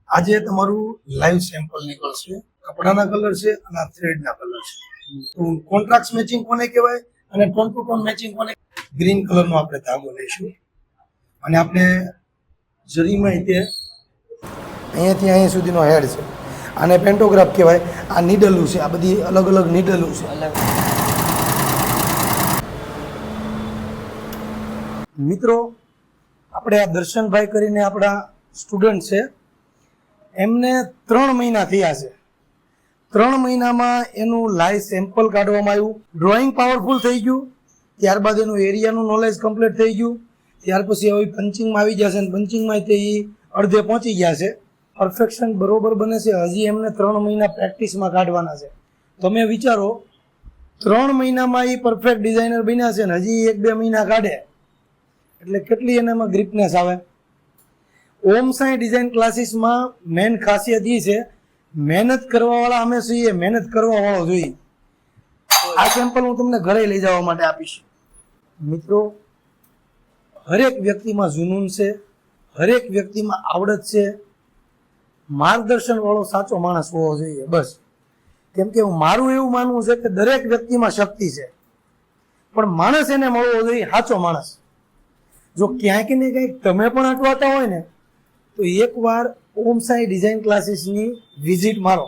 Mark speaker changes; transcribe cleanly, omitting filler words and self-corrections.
Speaker 1: આજે તમારું live sample નીકળશે. કપડાના કલર છે અને આ થ્રેડના કલર છે. તો કોન્ટ્રાસ્ટ મેચિંગ કોને કહેવાય અને ટોન ટુ ટોન મેચિંગ કોને? ગ્રીન કલરનો આપણે ધાગો લઈશું અને આપણે જરીમાં તે અહીંયાથી અહીંયા સુધીનો હેડ છે. આને પેન્ટોગ્રાફ કહેવાય. આ નીડલું છે, આ બધી અલગ અલગ નીડલું છે. મિત્રો, આપણે આ દર્શનભાઈ કરીને આપણા સ્ટુડન્ટ છે, એમને 3 મહિના થયા છે. 3 મહિનામાં એનું લાઈવ સેમ્પલ કાઢવામાં આવ્યું. ડ્રોઈંગ પાવરફુલ થઈ ગયું. ત્યારબાદ એનું એરિયાનું નોલેજ કમ્પ્લીટ થઈ ગયું. ત્યાર પછી હવે પંચિંગમાં આવી જશે અને પંચિંગમાં તે અડધે પહોંચી ગયા છે. પરફેક્શન બરોબર બને છે. હજી એમને 3 મહિના પ્રેક્ટિસમાં કાઢવાના છે. તમે વિચારો, 3 મહિનામાં એ પરફેક્ટ ડિઝાઇનર બન્યા છે ને હજી 1-2 મહિના કાઢે એટલે કેટલી એનામાં ગ્રીપનેસ આવે. ઓમ સાંઈ ડિઝાઇન ક્લાસીસમાં મેન ખાસિયત એ છે, મહેનત કરવાવાળા અમે છીએ, મહેનત કરવાવાળો જોઈએ. આ સેમ્પલ હું તમને ઘરે લઈ જવા માટે આપીશ. મિત્રો, હરેક વ્યક્તિમાં જુનૂન છે, હરેક વ્યક્તિમાં આવડત છે. માર્ગદર્શન વાળો સાચો માણસ હોવો જોઈએ બસ. કેમ કે મારું એવું માનવું છે કે દરેક વ્યક્તિમાં શક્તિ છે, પણ માણસ એને મળવો જોઈએ, સાચો માણસ. જો ક્યાંક ને ક્યાંક તમે પણ અટવાતા હોય ને તો એકવાર ઓમ સાંઈ ડિઝાઇન ક્લાસીસની વિઝિટ મારો.